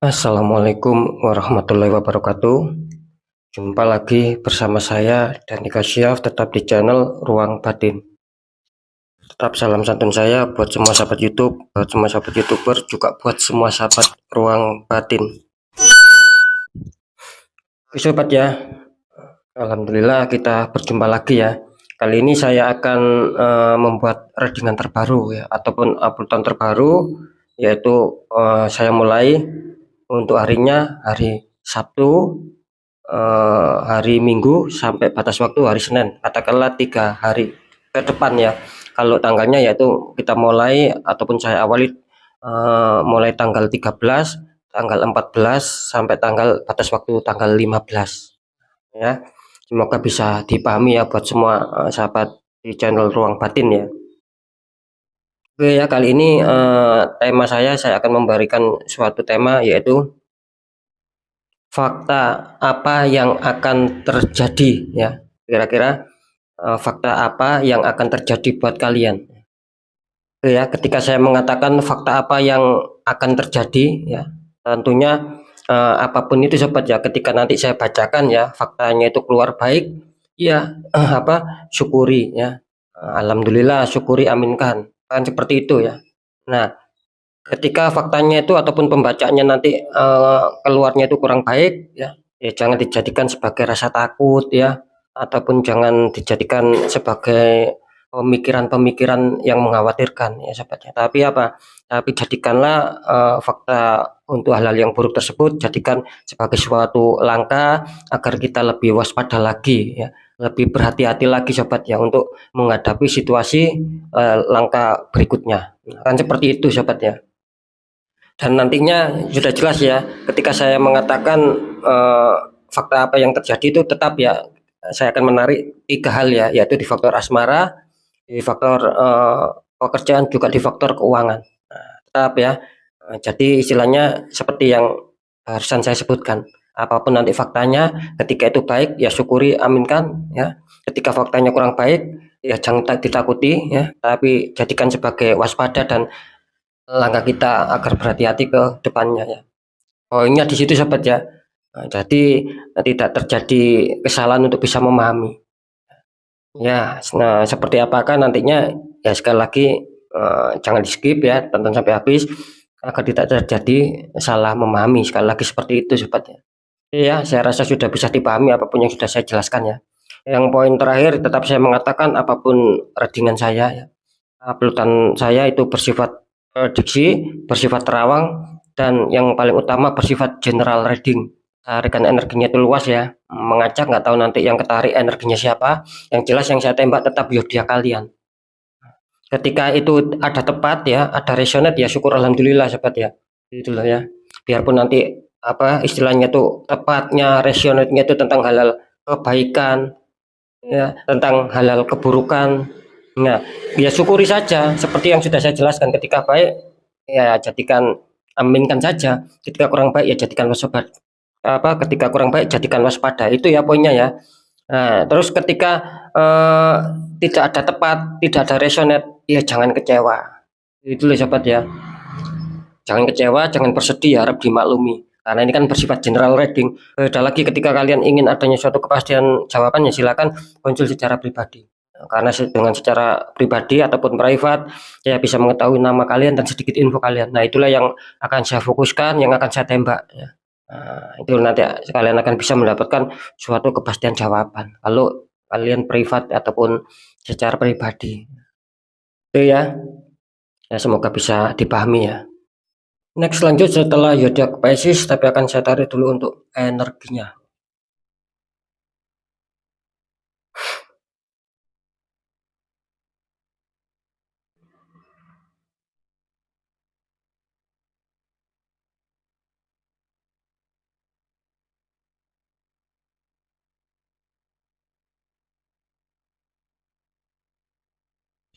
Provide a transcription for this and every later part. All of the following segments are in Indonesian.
Assalamualaikum warahmatullahi wabarakatuh. Jumpa lagi bersama saya Dani Kasyaf, tetap di channel Ruang Batin. Tetap salam santun saya buat semua sahabat YouTube, buat semua sahabat YouTuber, juga buat semua sahabat Ruang Batin. Oke sobat ya, Alhamdulillah kita berjumpa lagi ya. Kali ini saya akan membuat readingan terbaru ya, ataupun uploadan terbaru, yaitu saya mulai untuk harinya hari Sabtu, hari Minggu sampai batas waktu hari Senin, katakanlah 3 hari ke depan ya. Kalau tanggalnya yaitu kita mulai ataupun saya awali mulai tanggal 13, tanggal 14 sampai tanggal batas waktu tanggal 15 ya. Semoga bisa dipahami ya buat semua sahabat di channel Ruang Batin ya. Oke ya, kali ini tema saya akan memberikan suatu tema, yaitu fakta apa yang akan terjadi ya. Kira-kira fakta apa yang akan terjadi buat kalian. Oke ya, ketika saya mengatakan fakta apa yang akan terjadi ya, tentunya apapun itu sobat ya, ketika nanti saya bacakan ya faktanya itu keluar baik ya, syukuri ya. Alhamdulillah, syukuri, aminkan, kan seperti itu ya. Nah, ketika faktanya itu ataupun pembacaannya nanti keluarnya itu kurang baik ya, ya jangan dijadikan sebagai rasa takut ya, ataupun jangan dijadikan sebagai pemikiran-pemikiran yang mengkhawatirkan ya sobatnya. Tapi jadikanlah fakta untuk hal-hal yang buruk tersebut, jadikan sebagai suatu langkah agar kita lebih waspada lagi ya, lebih berhati-hati lagi sobat ya, untuk menghadapi situasi langkah berikutnya. Kan seperti itu sobat ya. Dan nantinya sudah jelas ya, ketika saya mengatakan eh, fakta apa yang terjadi itu tetap ya, saya akan menarik 3 hal ya, yaitu di faktor asmara, di faktor pekerjaan, juga di faktor keuangan. Nah, tetap ya. Jadi istilahnya seperti yang barusan saya sebutkan, apapun nanti faktanya, ketika itu baik ya syukuri, aminkan ya. Ketika faktanya kurang baik ya jangan ditakuti ya, tapi jadikan sebagai waspada dan langkah kita agar berhati-hati ke depannya ya. Poinnya di situ sobat ya. Nah, jadi tidak terjadi kesalahan untuk bisa memahami. Ya, nah seperti apakah nantinya ya, sekali lagi jangan di skip ya, tonton sampai habis agar tidak terjadi salah memahami. Sekali lagi seperti itu sobat ya. Ya, saya rasa sudah bisa dipahami apapun yang sudah saya jelaskan ya. Yang poin terakhir tetap saya mengatakan apapun readingan saya ya, uploadan saya itu bersifat prediksi, bersifat terawang, dan yang paling utama bersifat general reading. Tarikan energinya itu luas ya, mengacak, nggak tahu nanti yang ketarik energinya siapa. Yang jelas yang saya tembak tetap zodiak kalian. Ketika itu ada tepat ya, ada resonate ya, syukur alhamdulillah sobat ya. Itulah ya. Biarpun nanti istilahnya tuh tepatnya resonate-nya itu tentang halal kebaikan ya, tentang halal keburukan. Nah, ya syukuri saja seperti yang sudah saya jelaskan. Ketika baik ya jadikan, aminkan saja. Ketika kurang baik ya jadikan waspada. Ketika kurang baik jadikan waspada. Itu ya poinnya ya. Nah, terus ketika eh, tidak ada tepat, tidak ada resonate, ya jangan kecewa. Itu loh sobat ya. Jangan kecewa, jangan bersedih, harap dimaklumi. Karena ini kan bersifat general reading. Beda lagi ketika kalian ingin adanya suatu kepastian jawabannya, silakan konsul secara pribadi. Karena dengan secara pribadi ataupun private, saya bisa mengetahui nama kalian dan sedikit info kalian. Nah, itulah yang akan saya fokuskan, yang akan saya tembak. Ya. Nah, itu nanti kalian akan bisa mendapatkan suatu kepastian jawaban. Kalau kalian privat ataupun secara pribadi. Itu ya, ya semoga bisa dipahami ya. Next, lanjut setelah zodiak Pisces, tapi akan saya tarik dulu untuk energinya.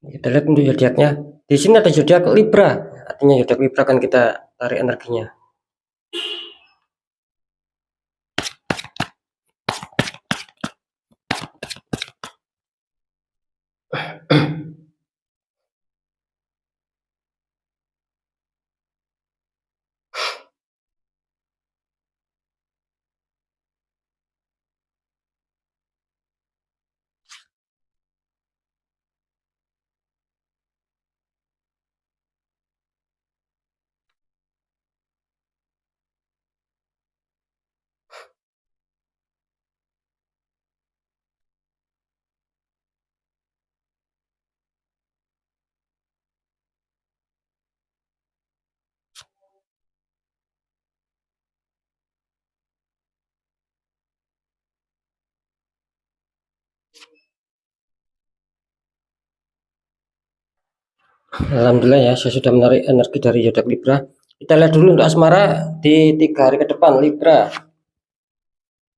Kita lihat untuk zodiaknya. Di sini ada zodiak Libra. Artinya zodiak Libra kan kita tarik energinya. Alhamdulillah ya, saya sudah menarik energi dari zodiak Libra. Kita lihat dulu untuk asmara di 3 hari ke depan Libra.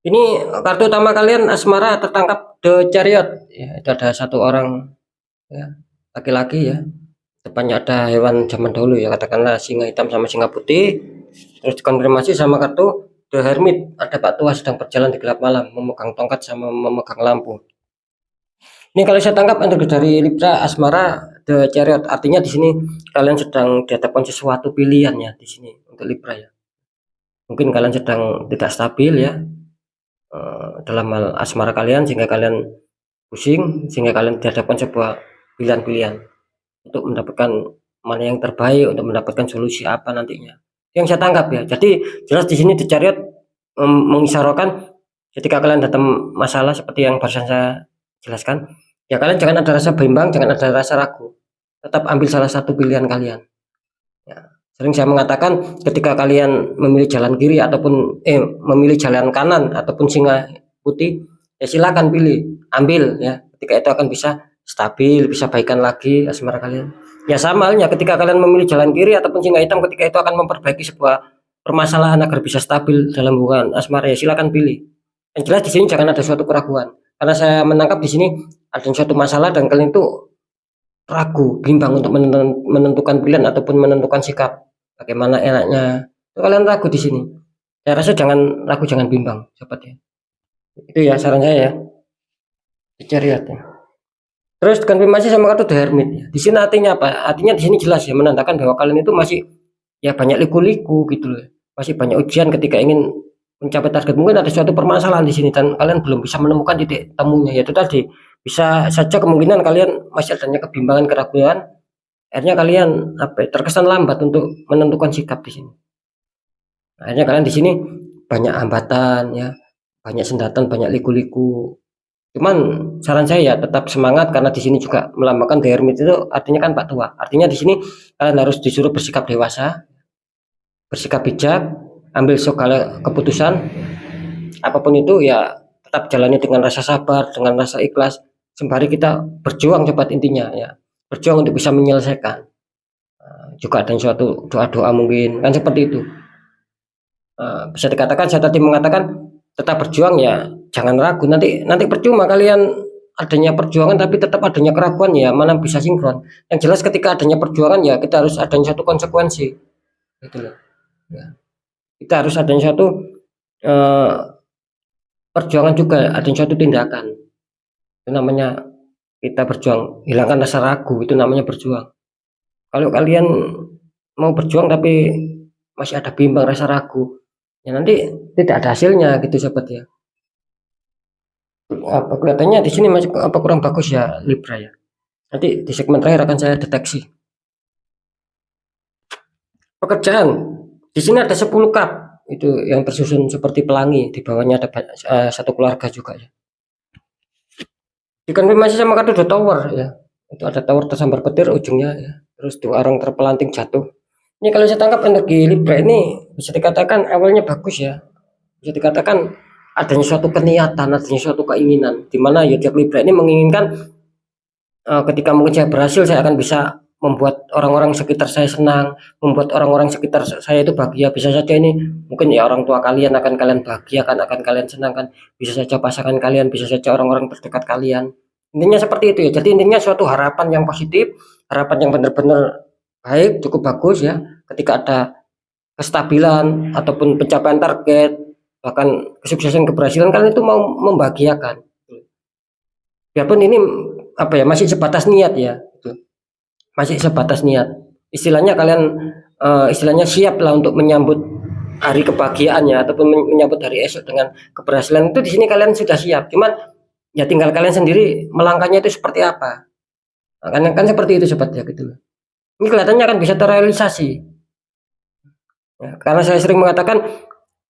Ini kartu utama kalian asmara tertangkap The Chariot. Ya, itu ada satu orang ya, laki-laki ya. Depannya ada hewan zaman dahulu ya, katakanlah singa hitam sama singa putih. Terus dikonfirmasi sama kartu The Hermit, ada Pak Tua sedang berjalan di gelap malam, memegang tongkat sama memegang lampu. Ini kalau saya tangkap energi dari Libra asmara The Chariot, artinya di sini kalian sedang dihadapkan sesuatu pilihan ya di sini untuk Libra ya. Mungkin kalian sedang tidak stabil ya dalam hal asmara kalian, sehingga kalian pusing, sehingga kalian dihadapkan sebuah pilihan-pilihan untuk mendapatkan mana yang terbaik, untuk mendapatkan solusi apa nantinya. Yang saya tangkap ya. Jadi jelas di sini The Chariot mengisyaratkan ketika kalian datang masalah seperti yang barusan saya jelaskan, ya kalian jangan ada rasa bimbang, jangan ada rasa ragu. Tetap ambil salah satu pilihan kalian. Ya. Sering saya mengatakan ketika kalian memilih jalan kiri ataupun memilih jalan kanan ataupun singa putih, ya silakan pilih, ambil ya. Ketika itu akan bisa stabil, bisa baikan lagi asmara kalian. Ya sama halnya ketika kalian memilih jalan kiri ataupun singa hitam, ketika itu akan memperbaiki sebuah permasalahan agar bisa stabil dalam hubungan asmara, ya silakan pilih. Yang jelas di sini jangan ada suatu keraguan. Karena saya menangkap di sini ada suatu masalah dan kalian itu ragu, bimbang untuk menentukan pilihan ataupun menentukan sikap. Bagaimana enaknya? Kalian ragu di sini. Saya rasa jangan ragu, jangan bimbang, sobat ya. Itu ya saran saya ya. Dicari ya. Terus konfirmasi sama kartu The Hermit ya. Di sini artinya apa? Artinya di sini jelas ya, menandakan bahwa kalian itu masih ya banyak liku-liku gitu loh. Masih banyak ujian ketika ingin mencapai target. Mungkin ada suatu permasalahan di sini dan kalian belum bisa menemukan titik temunya. Yaitu tadi bisa saja kemungkinan kalian masih adanya kebimbangan, keraguan. Akhirnya kalian terkesan lambat untuk menentukan sikap di sini. Akhirnya kalian di sini banyak hambatan ya, banyak sendatan, banyak liku-liku. Cuman saran saya ya tetap semangat, karena di sini juga melambangkan The Hermit itu artinya kan Pak Tua. Artinya di sini kalian harus disuruh bersikap dewasa, bersikap bijak, ambil segala keputusan apapun itu ya tetap jalani dengan rasa sabar, dengan rasa ikhlas. Sembari kita berjuang, cepat intinya ya. Berjuang untuk bisa menyelesaikan. Juga ada suatu doa-doa mungkin kan seperti itu. Bisa dikatakan saya tadi mengatakan tetap berjuang ya, jangan ragu, nanti percuma kalian adanya perjuangan tapi tetap adanya keraguan, ya mana bisa sinkron. Yang jelas ketika adanya perjuangan ya kita harus adanya satu konsekuensi gitu loh ya. Kita harus adanya satu perjuangan, juga adanya suatu tindakan, itu namanya kita berjuang, hilangkan rasa ragu, itu namanya berjuang. Kalau kalian mau berjuang tapi masih ada bimbang, rasa ragu, ya nanti tidak ada hasilnya gitu sobat ya. Apa kelihatannya di sini masih apa kurang bagus ya Libra ya. Nanti di segmen terakhir akan saya deteksi. Pekerjaan. Di sini ada 10 cup itu yang tersusun seperti pelangi, di bawahnya ada satu keluarga juga ya. Dikonfirmasi sama kartu The Tower ya. Itu ada tower tersambar petir ujungnya ya. Terus 2 orang terpelanting jatuh. Ini kalau saya tangkap energi Libra ini bisa dikatakan awalnya bagus ya. Bisa dikatakan adanya suatu keniatan, adanya suatu keinginan, di mana zodiak Libra ini menginginkan ketika mungkin saya berhasil, saya akan bisa membuat orang-orang sekitar saya senang, membuat orang-orang sekitar saya itu bahagia. Bisa saja ini mungkin ya orang tua kalian akan kalian bahagiakan, akan kalian senangkan, bisa saja pasangan kalian, bisa saja orang-orang terdekat kalian. Intinya seperti itu ya. Jadi intinya suatu harapan yang positif, harapan yang benar-benar baik, cukup bagus ya. Ketika ada kestabilan ataupun pencapaian target, bahkan kesuksesan, keberhasilan, kalian itu mau membahagiakan. Biarpun ini apa ya, masih sebatas niat ya, masih sebatas niat. Istilahnya kalian istilahnya siap lah untuk menyambut hari kebahagiaannya ataupun menyambut hari esok dengan keberhasilan, itu di sini kalian sudah siap. Cuman ya tinggal kalian sendiri melangkahnya itu seperti apa. Nah, kan seperti itu sobat ya gitu loh. Ini kelihatannya akan bisa terrealisasi. Ya, karena saya sering mengatakan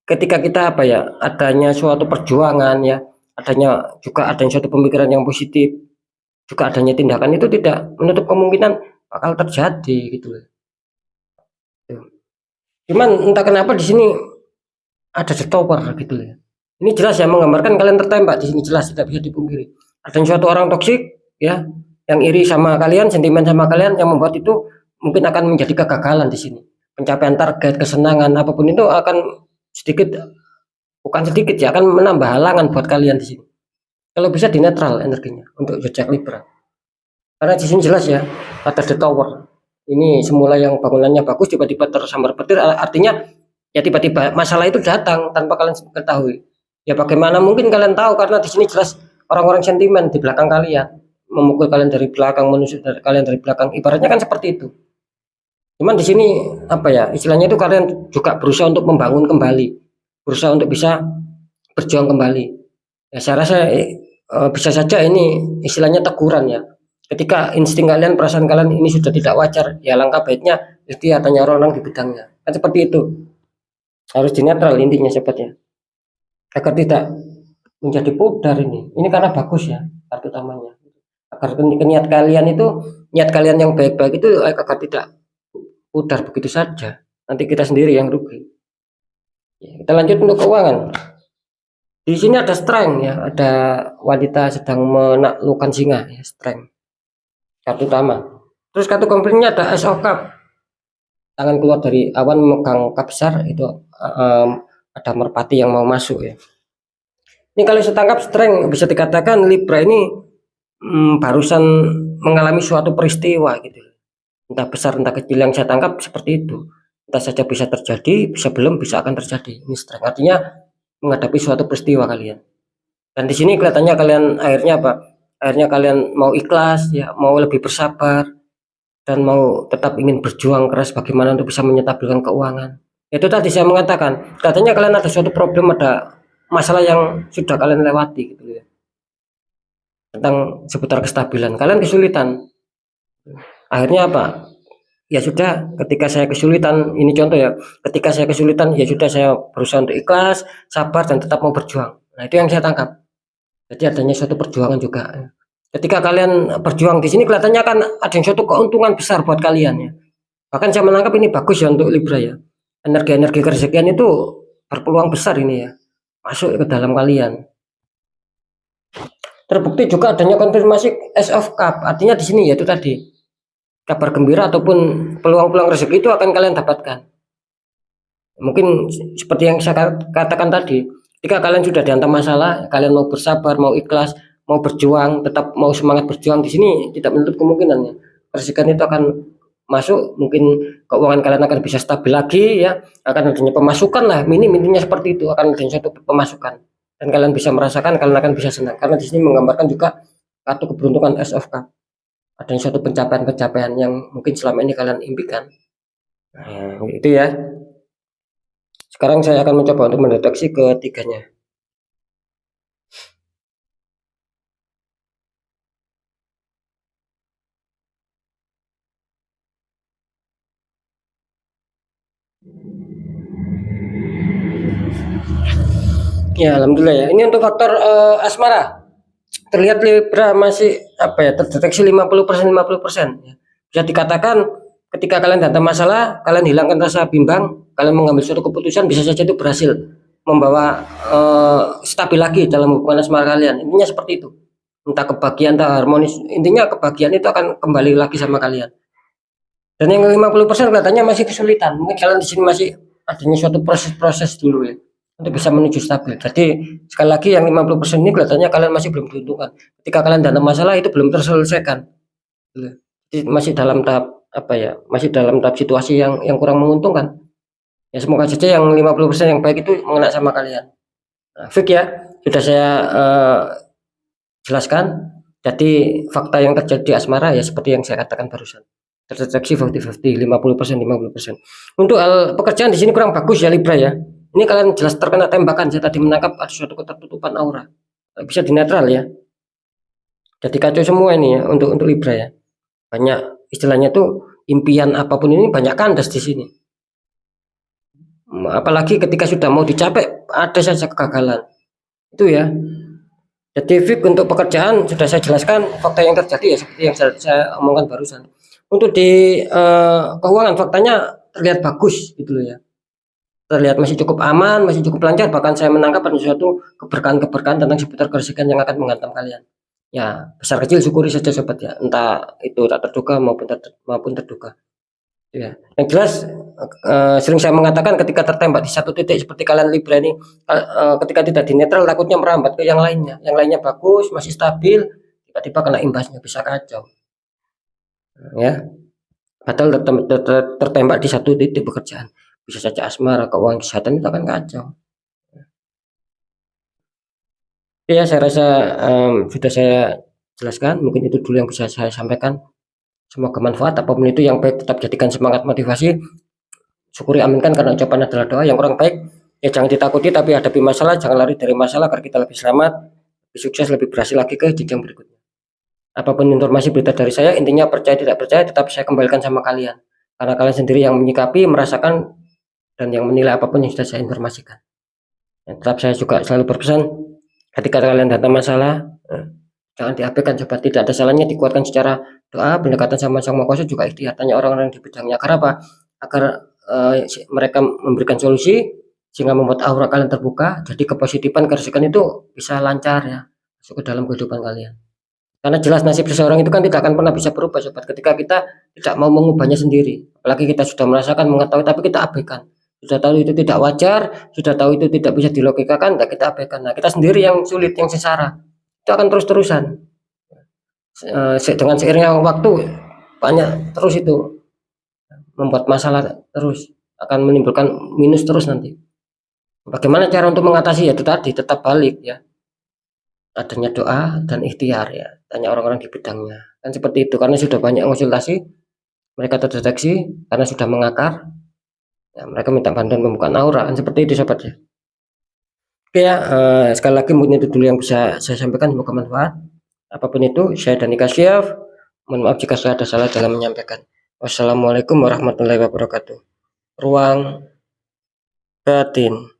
ketika kita apa ya, adanya suatu perjuangan ya, adanya suatu pemikiran yang positif, juga adanya tindakan, itu tidak menutup kemungkinan bakal terjadi gitu loh. Cuman entah kenapa di sini ada The Tower gitu loh. Ini jelas ya menggambarkan kalian tertembak di sini, jelas tidak bisa dipungkiri. Ada suatu orang toksik ya, yang iri sama kalian, sentimen sama kalian, yang membuat itu mungkin akan menjadi kegagalan di sini. Pencapaian target, kesenangan apapun itu akan sedikit, bukan sedikit ya, akan menambah halangan buat kalian di sini. Kalau bisa di netral energinya untuk zodiak Libra. Karena di sini jelas ya, ada the tower. Ini semula yang bangunannya bagus tiba-tiba tersambar petir, artinya ya tiba-tiba masalah itu datang tanpa kalian ketahui. Ya bagaimana mungkin kalian tahu, karena di sini jelas orang-orang sentimen di belakang kalian, memukul kalian dari belakang, menusuk dari kalian dari belakang. Ibaratnya kan seperti itu. Cuman di sini apa ya, istilahnya itu kalian juga berusaha untuk membangun kembali, berusaha untuk bisa berjuang kembali. Ya saya rasa bisa saja ini istilahnya teguran ya. Ketika insting kalian, perasaan kalian ini sudah tidak wajar, ya langkah baiknya ikhtiar, tanya orang-orang di bidangnya. Kan seperti itu. Harus dinetral intinya sebetulnya. Agar tidak menjadi pudar ini. Ini karena bagus ya kartu utamanya. Agar niat kalian itu, niat kalian yang baik-baik itu agar tidak pudar begitu saja. Nanti kita sendiri yang rugi. Ya, kita lanjut untuk keuangan. Di sini ada strength ya, ada wanita sedang menaklukkan singa ya, strength. Kartu utama. Terus kartu komplainnya ada Ace of Cup. Tangan keluar dari awan memegang cup besar, itu ada merpati yang mau masuk ya. Ini kalau saya tangkap strength, bisa dikatakan Libra ini barusan mengalami suatu peristiwa gitu. Entah besar entah kecil, yang saya tangkap seperti itu. Entah saja bisa terjadi, bisa belum, bisa akan terjadi. Ini strength. Artinya menghadapi suatu peristiwa kalian. Dan di sini kelihatannya kalian akhirnya apa? Akhirnya kalian mau ikhlas ya, mau lebih bersabar, dan mau tetap ingin berjuang keras bagaimana untuk bisa menyetabilkan keuangan. Itu tadi saya mengatakan, katanya kalian ada suatu problem, ada masalah yang sudah kalian lewati gitu ya. Tentang seputar kestabilan, kalian kesulitan. Akhirnya apa? Ya sudah, ketika saya kesulitan, ini contoh ya, ketika saya kesulitan, ya sudah saya berusaha untuk ikhlas, sabar, dan tetap mau berjuang. Nah itu yang saya tangkap. Jadi adanya suatu perjuangan juga. Ketika kalian berjuang di sini, kelihatannya akan ada suatu keuntungan besar buat kalian ya. Bahkan saya menangkap ini bagus ya untuk Libra ya. Energi-energi kerezekian itu berpeluang besar ini ya, masuk ke dalam kalian. Terbukti juga adanya konfirmasi Ace of Cup. Artinya di sini yaitu tadi, kabar gembira ataupun peluang-peluang rezeki itu akan kalian dapatkan. Mungkin seperti yang saya katakan tadi, ketika kalian sudah dihantam masalah, kalian mau bersabar, mau ikhlas, mau berjuang, tetap mau semangat berjuang, di sini tidak menutup kemungkinannya kerezekian itu akan masuk. Mungkin keuangan kalian akan bisa stabil lagi ya, akan adanya pemasukan lah, intinya seperti itu, akan adanya suatu pemasukan, dan kalian bisa merasakan, kalian akan bisa senang, karena di sini menggambarkan juga kartu keberuntungan Ace of Cup. Ada suatu pencapaian-pencapaian yang mungkin selama ini kalian impikan. Nah, itu ya. Sekarang saya akan mencoba untuk mendeteksi ketiganya. Ya, alhamdulillah ya. Ini untuk faktor asmara. Terlihat Libra masih apa ya, terdeteksi 50% 50%. Ya. Bisa dikatakan ketika kalian datang masalah, kalian hilangkan rasa bimbang, kalian mengambil suatu keputusan, bisa saja itu berhasil membawa stabil lagi dalam hubungan asmara kalian. Intinya seperti itu. Entah kebahagiaan, entah harmonis. Intinya kebahagiaan itu akan kembali lagi sama kalian. Dan yang 50% kelihatannya masih kesulitan. Mungkin kalian di sini masih adanya suatu proses-proses dulu ya, untuk bisa menuju stabil. Jadi sekali lagi yang 50% ini kelihatannya kalian masih belum diuntungkan. Ketika kalian dalam masalah itu belum terselesaikan. Jadi masih dalam tahap apa ya? Masih dalam tahap situasi yang kurang menguntungkan. Ya semoga saja yang 50% yang baik itu mengena sama kalian. Nah, Fik ya, sudah saya jelaskan. Jadi fakta yang terjadi di asmara ya seperti yang saya katakan barusan. Terdeteksi 50-50, 50%, 50%. Untuk hal pekerjaan di sini kurang bagus ya Libra ya. Ini kalian jelas terkena tembakan. Saya tadi menangkap ada suatu ketertutupan aura. Bisa dinetral ya. Jadi kacau semua ini ya untuk Libra ya. Banyak istilahnya tuh impian apapun ini banyak kandas di sini. Apalagi ketika sudah mau dicapai ada saja kegagalan. Itu ya. Jadi Fik untuk pekerjaan sudah saya jelaskan fakta yang terjadi ya seperti yang saya omongkan barusan. Untuk di keuangan faktanya terlihat bagus gitu loh ya. Terlihat masih cukup aman, masih cukup lancar, bahkan saya menangkap ada suatu keberkahan-keberkahan tentang seputar kerezekian yang akan menghantam kalian. Ya, besar kecil syukuri saja sobat ya, entah itu tak terduga maupun terduga. Ya, yang jelas sering saya mengatakan ketika tertembak di satu titik seperti kalian Libra ini, ketika tidak di netral takutnya merambat ke yang lainnya bagus, masih stabil, tiba-tiba kena imbasnya bisa kacau. Ya, padahal tertembak di satu titik pekerjaan, bisa saja asmara, keuangan, kesehatan itu akan kacau. Ya, saya rasa sudah saya jelaskan, mungkin itu dulu yang bisa saya sampaikan. Semoga manfaat, apapun itu yang baik tetap jadikan semangat motivasi, syukuri aminkan karena ucapan adalah doa. Yang kurang baik ya jangan ditakuti tapi hadapi masalah, jangan lari dari masalah agar kita lebih selamat, lebih sukses, lebih berhasil lagi ke jenjang berikutnya. Apapun informasi berita dari saya, intinya percaya tidak percaya tetap saya kembalikan sama kalian, karena kalian sendiri yang menyikapi, merasakan, dan yang menilai apapun yang sudah saya informasikan. Dan tetap saya juga selalu berpesan, ketika kalian datang masalah, jangan diabaikan coba, tidak ada salahnya dikuatkan secara doa, pendekatan sama Sang Maha Kuasa, juga ikhtiar tanya orang-orang di bidangnya. Karena apa? Agar mereka memberikan solusi sehingga membuat aura kalian terbuka, jadi kepositifan, keresekan itu bisa lancar ya masuk ke dalam kehidupan kalian. Karena jelas nasib seseorang itu kan tidak akan pernah bisa berubah sobat, ketika kita tidak mau mengubahnya sendiri. Apalagi kita sudah merasakan, mengetahui, tapi kita abaikan. Sudah tahu itu tidak wajar, sudah tahu itu tidak bisa dilogikakan, tak kita abaikan. Nah, kita sendiri yang sulit, yang sengsara. Itu akan terus-terusan. Dengan seiringnya waktu, banyak terus itu membuat masalah terus, akan menimbulkan minus terus nanti. Bagaimana cara untuk mengatasi? Ya itu tadi, tetap balik ya, adanya doa dan ikhtiar ya, tanya orang-orang di bidangnya kan seperti itu. Karena sudah banyak konsultasi, mereka terdeteksi karena sudah mengakar ya, mereka minta bantuan pembukaan aura kan seperti itu sobat ya. Oke ya, sekali lagi mungkin itu dulu yang bisa saya sampaikan, semoga manfaat. Apapun itu, saya Dani Kasyaf, mohon maaf jika saya ada salah dalam menyampaikan. Wassalamualaikum warahmatullahi wabarakatuh. Ruang batin.